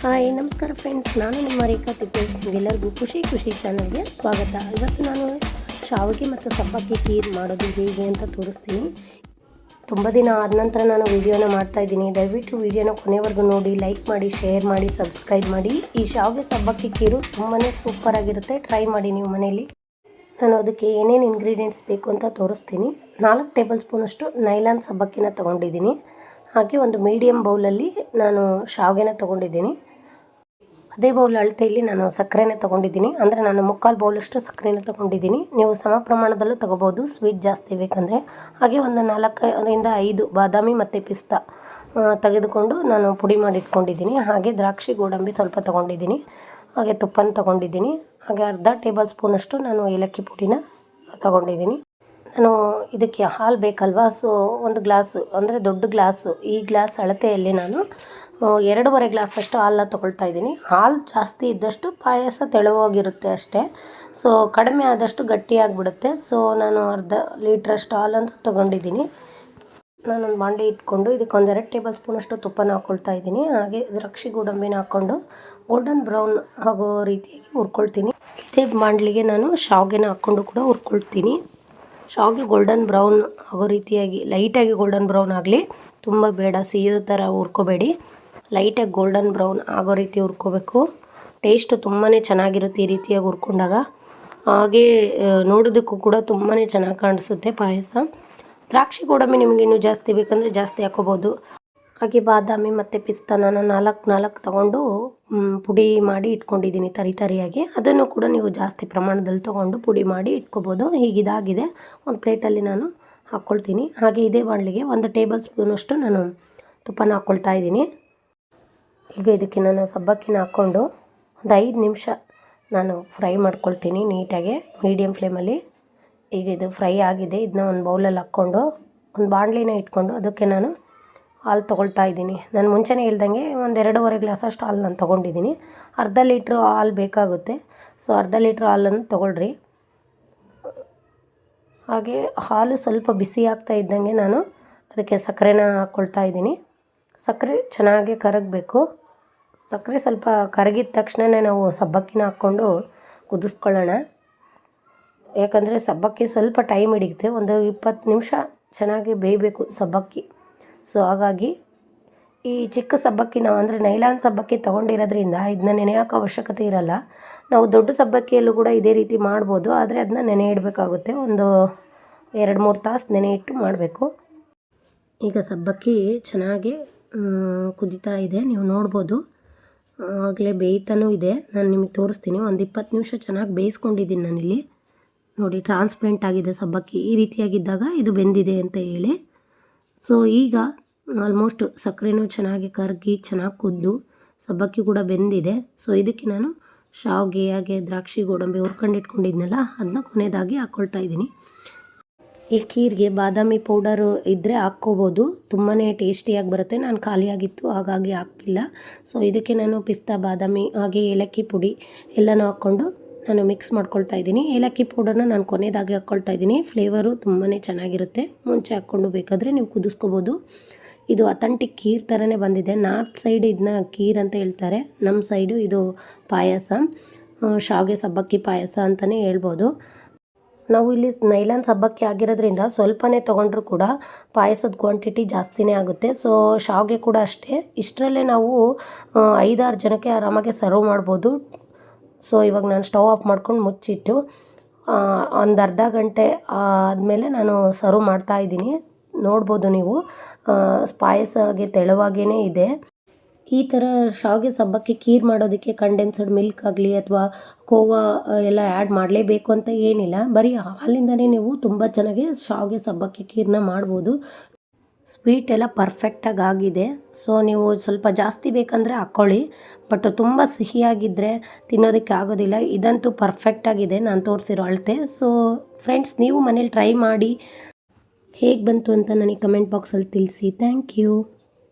Hi ನಮಸ್ಕಾರ friends, ನಾನು ನಿಮ್ಮ ರೇಖಾ ತಿಪ್ಪೇಶ್. ನಿಮಗೆಲ್ಲರಿಗೂ ಖುಷಿ ಚಾನಲ್ಗೆ ಸ್ವಾಗತ. ಇವತ್ತು ನಾನು ಶಾವಿಗೆ ಮತ್ತು ಸಬ್ಬಕ್ಕಿ ಖೀರ್ ಮಾಡೋದು ಹೇಗೆ ಅಂತ ತೋರಿಸ್ತೀನಿ. ತುಂಬ ದಿನ ಆದ ನಂತರ ನಾನು ವಿಡಿಯೋನ ಮಾಡ್ತಾಯಿದ್ದೀನಿ. ದಯವಿಟ್ಟು ವಿಡಿಯೋನ ಕೊನೆವರೆಗೂ ನೋಡಿ, ಲೈಕ್ ಮಾಡಿ, ಶೇರ್ ಮಾಡಿ, ಸಬ್ಸ್ಕ್ರೈಬ್ ಮಾಡಿ. ಈ ಶಾವಿಗೆ ಸಬ್ಬಕ್ಕಿ ಖೀರು ತುಂಬಾ ಸೂಪರಾಗಿರುತ್ತೆ. ಟ್ರೈ ಮಾಡಿ ನೀವು ಮನೆಯಲ್ಲಿ. ನಾನು ಅದಕ್ಕೆ ಏನೇನು ಇಂಗ್ರೀಡಿಯೆಂಟ್ಸ್ ಬೇಕು ಅಂತ ತೋರಿಸ್ತೀನಿ. 4 ಟೇಬಲ್ ಸ್ಪೂನಷ್ಟು ನೈಲಾನ್ ಸಬ್ಬಕ್ಕಿನ ತೊಗೊಂಡಿದ್ದೀನಿ. ಹಾಗೆ ಒಂದು ಮೀಡಿಯಮ್ ಬೌಲಲ್ಲಿ ನಾನು ಶಾವಿಗೆನ ತೊಗೊಂಡಿದ್ದೀನಿ. ಅದೇ ಬೌಲ್ ಅಳತೆಯಲ್ಲಿ ನಾನು ಸಕ್ಕರೆನ ತೊಗೊಂಡಿದ್ದೀನಿ. ಅಂದರೆ ನಾನು 3/4 ಬೌಲಷ್ಟು ಸಕ್ಕರೆನ ತೊಗೊಂಡಿದ್ದೀನಿ. ನೀವು ಸಮ ಪ್ರಮಾಣದಲ್ಲೂ ತೊಗೋಬೋದು, ಸ್ವೀಟ್ ಜಾಸ್ತಿ ಬೇಕಂದರೆ. ಹಾಗೆ ಒಂದು 4ರಿಂದ 5 ಬಾದಾಮಿ ಮತ್ತು ಪಿಸ್ತಾ ತೆಗೆದುಕೊಂಡು ನಾನು ಪುಡಿ ಮಾಡಿ ಇಟ್ಕೊಂಡಿದ್ದೀನಿ. ಹಾಗೆ ದ್ರಾಕ್ಷಿ ಗೋಡಂಬಿ ಸ್ವಲ್ಪ ತೊಗೊಂಡಿದ್ದೀನಿ. ಹಾಗೆ ತುಪ್ಪನ ತೊಗೊಂಡಿದ್ದೀನಿ. ಹಾಗೆ ಅರ್ಧ ಟೇಬಲ್ ಸ್ಪೂನಷ್ಟು ನಾನು ಏಲಕ್ಕಿ ಪುಡಿನ ತೊಗೊಂಡಿದ್ದೀನಿ. ನಾನು ಇದಕ್ಕೆ ಹಾಲು ಬೇಕಲ್ವಾ, ಸೊ ಒಂದು ಗ್ಲಾಸು ಅಂದರೆ ದೊಡ್ಡ ಗ್ಲಾಸು, ಈ ಗ್ಲಾಸ್ ಅಳತೆಯಲ್ಲಿ ನಾನು 2.5 ಗ್ಲಾಸಷ್ಟು ಹಾಲನ್ನ ತೊಗೊಳ್ತಾ ಇದ್ದೀನಿ. ಹಾಲು ಜಾಸ್ತಿ ಇದ್ದಷ್ಟು ಪಾಯಸ ತೆಳುವಾಗಿರುತ್ತೆ ಅಷ್ಟೇ. ಸೊ ಕಡಿಮೆ ಆದಷ್ಟು ಗಟ್ಟಿಯಾಗಿಬಿಡುತ್ತೆ. ಸೊ ನಾನು ಅರ್ಧ ಲೀಟ್ರಷ್ಟು ಹಾಲಂತ ತೊಗೊಂಡಿದ್ದೀನಿ. ನಾನೊಂದು ಬಾಂಡೆ ಇಟ್ಕೊಂಡು ಇದಕ್ಕೆ 1-2 ಟೇಬಲ್ ಸ್ಪೂನಷ್ಟು ತುಪ್ಪನ ಹಾಕ್ಕೊಳ್ತಾ ಇದ್ದೀನಿ. ಹಾಗೆ ದ್ರಾಕ್ಷಿ ಗೋಡಂಬಿನ ಹಾಕ್ಕೊಂಡು ಗೋಲ್ಡನ್ ಬ್ರೌನ್ ಆಗೋ ರೀತಿಯಾಗಿ ಹುರ್ಕೊಳ್ತೀನಿ. ಇದೇ ಬಾಂಡ್ಲಿಗೆ ನಾನು ಶಾವಿಗೆನ ಹಾಕ್ಕೊಂಡು ಕೂಡ ಹುರ್ಕೊಳ್ತೀನಿ. ಶಾವಿಗೆ ಗೋಲ್ಡನ್ ಬ್ರೌನ್ ಆಗೋ ರೀತಿಯಾಗಿ, ಲೈಟಾಗಿ ಗೋಲ್ಡನ್ ಬ್ರೌನ್ ಆಗಲಿ, ತುಂಬ ಬೇಡ, ಸಿಹಿಯೋ ಥರ ಹುರ್ಕೋಬೇಡಿ. ಲೈಟಾಗಿ ಗೋಲ್ಡನ್ ಬ್ರೌನ್ ಆಗೋ ರೀತಿ ಹುರ್ಕೋಬೇಕು. ಟೇಸ್ಟು ತುಂಬಾ ಚೆನ್ನಾಗಿರುತ್ತೆ ಈ ರೀತಿಯಾಗಿ ಹುರ್ಕೊಂಡಾಗ. ಹಾಗೇ ನೋಡೋದಕ್ಕೂ ಕೂಡ ತುಂಬಾ ಚೆನ್ನಾಗಿ ಕಾಣಿಸುತ್ತೆ ಪಾಯಸ. ದ್ರಾಕ್ಷಿ ಗೋಡಂಬಿ ನಿಮಗೆ ಇನ್ನೂ ಜಾಸ್ತಿ ಬೇಕಂದರೆ ಜಾಸ್ತಿ ಹಾಕೋಬೋದು. ಹಾಗೆ ಬಾದಾಮಿ ಮತ್ತು ಪಿಸ್ತಾ ನಾನು 4 ತೊಗೊಂಡು ಪುಡಿ ಮಾಡಿ ಇಟ್ಕೊಂಡಿದ್ದೀನಿ ತರಿಯಾಗಿ. ಅದನ್ನು ಕೂಡ ನೀವು ಜಾಸ್ತಿ ಪ್ರಮಾಣದಲ್ಲಿ ತೊಗೊಂಡು ಪುಡಿ ಮಾಡಿ ಇಟ್ಕೋಬೋದು. ಹೀಗಿದಾಗಿದೆ. ಒಂದು ಪ್ಲೇಟಲ್ಲಿ ನಾನು ಹಾಕ್ಕೊಳ್ತೀನಿ. ಹಾಗೆ ಇದೇ ಬಾಣಲಿಗೆ 1 ಟೇಬಲ್ ಸ್ಪೂನಷ್ಟು ನಾನು ತುಪ್ಪನ ಹಾಕ್ಕೊಳ್ತಾ ಇದ್ದೀನಿ. ಈಗ ಇದಕ್ಕೆ ನಾನು ಸಬ್ಬಕ್ಕಿನ ಹಾಕ್ಕೊಂಡು ಒಂದು 5 ನಿಮಿಷ ನಾನು ಫ್ರೈ ಮಾಡ್ಕೊಳ್ತೀನಿ ನೀಟಾಗಿ ಮೀಡಿಯಮ್ ಫ್ಲೇಮಲ್ಲಿ. ಈಗ ಇದು ಫ್ರೈ ಆಗಿದೆ. ಇದನ್ನ ಒಂದು ಬೌಲಲ್ಲಿ ಹಾಕ್ಕೊಂಡು ಒಂದು ಬಾಣಲಿನ ಇಟ್ಕೊಂಡು ಅದಕ್ಕೆ ನಾನು ಹಾಲು ತೊಗೊಳ್ತಾ ಇದ್ದೀನಿ. ನಾನು ಮುಂಚೆನೇ ಹೇಳ್ದಂಗೆ 2.5 ಗ್ಲಾಸಷ್ಟು ಹಾಲು ನಾನು ತೊಗೊಂಡಿದ್ದೀನಿ. ಅರ್ಧ ಲೀಟ್ರು ಹಾಲು ಬೇಕಾಗುತ್ತೆ. ಸೊ ಅರ್ಧ ಲೀಟ್ರ್ ಹಾಲನ್ನು ತೊಗೊಳ್ರಿ. ಹಾಗೆ ಹಾಲು ಸ್ವಲ್ಪ ಬಿಸಿ ಆಗ್ತಾ ಇದ್ದಂಗೆ ನಾನು ಅದಕ್ಕೆ ಸಕ್ಕರೆನ ಹಾಕ್ಕೊಳ್ತಾ ಇದ್ದೀನಿ. ಸಕ್ಕರೆ ಚೆನ್ನಾಗಿ ಕರಗಬೇಕು. ಸಕ್ಕರೆ ಸ್ವಲ್ಪ ಕರಗಿದ ತಕ್ಷಣವೇ ನಾವು ಸಬ್ಬಕ್ಕಿನ ಹಾಕ್ಕೊಂಡು ಕುದಿಸ್ಕೊಳ್ಳೋಣ. ಯಾಕಂದರೆ ಸಬ್ಬಕ್ಕಿ ಸ್ವಲ್ಪ ಟೈಮ್ ಹಿಡಿಯುತ್ತೆ. ಒಂದು 20 ನಿಮಿಷ ಚೆನ್ನಾಗಿ ಬೇಯಬೇಕು ಸಬ್ಬಕ್ಕಿ. ಸೊ ಹಾಗಾಗಿ ಈ ಚಿಕ್ಕ ಸಬ್ಬಕ್ಕಿ ನಾವು ಅಂದರೆ ನೈಲಾನ್ ಸಬ್ಬಕ್ಕಿ ತೊಗೊಂಡಿರೋದ್ರಿಂದ ಇದನ್ನ ನೆನೆ ಹಾಕೋ ಅವಶ್ಯಕತೆ ಇರಲ್ಲ. ನಾವು ದೊಡ್ಡ ಸಬ್ಬಕ್ಕಿಯಲ್ಲೂ ಕೂಡ ಇದೇ ರೀತಿ ಮಾಡ್ಬೋದು, ಆದರೆ ಅದನ್ನ ನೆನೆ ಇಡಬೇಕಾಗುತ್ತೆ. ಒಂದು 2-3 ತಾಸು ನೆನೆ ಇಟ್ಟು ಮಾಡಬೇಕು. ಈಗ ಸಬ್ಬಕ್ಕಿ ಚೆನ್ನಾಗಿ ಕುದೀತಾ ಇದೆ, ನೀವು ನೋಡ್ಬೋದು. ಆಗಲೇ ಬೇಯ್ತಾನೂ ಇದೆ. ನಾನು ನಿಮಗೆ ತೋರಿಸ್ತೀನಿ. ಒಂದು 20 ನಿಮಿಷ ಚೆನ್ನಾಗಿ ಬೇಯಿಸ್ಕೊಂಡಿದ್ದೀನಿ ನಾನಿಲ್ಲಿ. ನೋಡಿ, ಟ್ರಾನ್ಸ್ಪರೆಂಟ್ ಆಗಿದೆ ಸಬ್ಬಕ್ಕಿ. ಈ ರೀತಿಯಾಗಿದ್ದಾಗ ಇದು ಬೆಂದಿದೆ ಅಂತ ಹೇಳಿ. ಸೊ ಈಗ ಆಲ್ಮೋಸ್ಟ್ ಸಕ್ಕರೆನೂ ಚೆನ್ನಾಗಿ ಕರಗಿ ಚೆನ್ನಾಗಿ ಕುದ್ದು ಸಬ್ಬಕ್ಕಿ ಕೂಡ ಬೆಂದಿದೆ. ಸೊ ಇದಕ್ಕೆ ನಾನು ಶಾವಿಗೆ ಹಾಗೆ ದ್ರಾಕ್ಷಿ ಗೋಡಂಬಿ ಹುರ್ಕೊಂಡು ಇಟ್ಕೊಂಡಿದ್ನಲ್ಲ, ಅದನ್ನ ಕೊನೆಯದಾಗಿ ಹಾಕ್ಕೊಳ್ತಾ ಇದ್ದೀನಿ. ಈ ಖೀರ್ಗೆ ಬಾದಾಮಿ ಪೌಡರು ಇದ್ದರೆ ಹಾಕ್ಕೋಬೋದು, ತುಂಬಾ ಟೇಸ್ಟಿಯಾಗಿ ಬರುತ್ತೆ. ನಾನು ಖಾಲಿಯಾಗಿತ್ತು ಹಾಗಾಗಿ ಹಾಕಿಲ್ಲ. ಸೊ ಇದಕ್ಕೆ ನಾನು ಪಿಸ್ತಾ, ಬಾದಾಮಿ ಹಾಗೆ ಏಲಕ್ಕಿ ಪುಡಿ ಎಲ್ಲನೂ ಹಾಕ್ಕೊಂಡು ನಾನು ಮಿಕ್ಸ್ ಮಾಡ್ಕೊಳ್ತಾ ಇದ್ದೀನಿ. ಏಲಕ್ಕಿ ಪೌಡರ್ನ ನಾನು ಕೊನೆಯದಾಗಿ ಹಾಕ್ಕೊಳ್ತಾ ಇದ್ದೀನಿ. ಫ್ಲೇವರು ತುಂಬಾ ಚೆನ್ನಾಗಿರುತ್ತೆ. ಮುಂಚೆ ಹಾಕ್ಕೊಂಡು ಬೇಕಾದರೆ ನೀವು ಕುದಿಸ್ಕೋಬೋದು. ಇದು ಅಥೆಂಟಿಕ್ ಖೀರ್ ಥರನೇ ಬಂದಿದೆ. ನಾರ್ತ್ ಸೈಡ್ ಇದನ್ನ ಖೀರ್ ಅಂತ ಹೇಳ್ತಾರೆ, ನಮ್ಮ ಸೈಡು ಇದು ಪಾಯಸ, ಶಾವಿಗೆ ಸಬ್ಬಕ್ಕಿ ಪಾಯಸ ಅಂತಲೇ ಹೇಳ್ಬೋದು. ನಾವು ಇಲ್ಲಿ ನೈಲಾನ್ ಸಬ್ಬಕ್ಕಿ ಆಗಿರೋದ್ರಿಂದ ಸ್ವಲ್ಪನೇ ತೊಗೊಂಡ್ರೂ ಕೂಡ ಪಾಯಸದ ಕ್ವಾಂಟಿಟಿ ಜಾಸ್ತಿನೇ ಆಗುತ್ತೆ. ಸೊ ಶಾವಿಗೆ ಕೂಡ ಅಷ್ಟೇ. ಇಷ್ಟರಲ್ಲೇ ನಾವು 5-6 ಜನಕ್ಕೆ ಆರಾಮಾಗಿ ಸರ್ವ್ ಮಾಡ್ಬೋದು. ಸೊ ಇವಾಗ ನಾನು ಸ್ಟವ್ ಆಫ್ ಮಾಡ್ಕೊಂಡು ಮುಚ್ಚಿಟ್ಟು ಒಂದು ಅರ್ಧ ಗಂಟೆ ಆದಮೇಲೆ ನಾನು ಸರ್ವ್ ಮಾಡ್ತಾಯಿದ್ದೀನಿ. ನೋಡ್ಬೋದು ನೀವು, ಪಾಯಸಗೆ ತೆಳುವಾಗೇ ಇದೆ. ಈ ಥರ ಶಾವಿಗೆ ಸಬ್ಬಕ್ಕಿ ಖೀರ್ ಮಾಡೋದಕ್ಕೆ ಕಂಡೆನ್ಸ್ಡ್ ಮಿಲ್ಕ್ ಆಗಲಿ ಅಥವಾ ಕೋವಾ ಎಲ್ಲ ಆ್ಯಡ್ ಮಾಡಲೇಬೇಕು ಅಂತ ಏನಿಲ್ಲ. ಬರೀ ಹಾಲಿಂದನೇ ನೀವು ತುಂಬ ಚೆನ್ನಾಗಿ ಶಾವಿಗೆ ಸಬ್ಬಕ್ಕಿ ಖೀರನ್ನ ಮಾಡ್ಬೋದು. ಸ್ವೀಟ್ ಎಲ್ಲ ಪರ್ಫೆಕ್ಟಾಗಿ ಆಗಿದೆ. ಸೊ ನೀವು ಸ್ವಲ್ಪ ಜಾಸ್ತಿ ಬೇಕಂದರೆ ಹಾಕ್ಕೊಳ್ಳಿ, ಬಟ್ ತುಂಬ ಸಿಹಿಯಾಗಿದ್ದರೆ ತಿನ್ನೋದಕ್ಕೆ ಆಗೋದಿಲ್ಲ. ಇದಂತೂ ಪರ್ಫೆಕ್ಟಾಗಿದೆ ನಾನು ತೋರಿಸಿರೋ ಅಳತೆ. ಸೊ ಫ್ರೆಂಡ್ಸ್, ನೀವು ಮನೇಲಿ ಟ್ರೈ ಮಾಡಿ ಹೇಗೆ ಬಂತು ಅಂತ ನನಗೆ ಕಮೆಂಟ್ ಬಾಕ್ಸಲ್ಲಿ ತಿಳಿಸಿ. Thank you.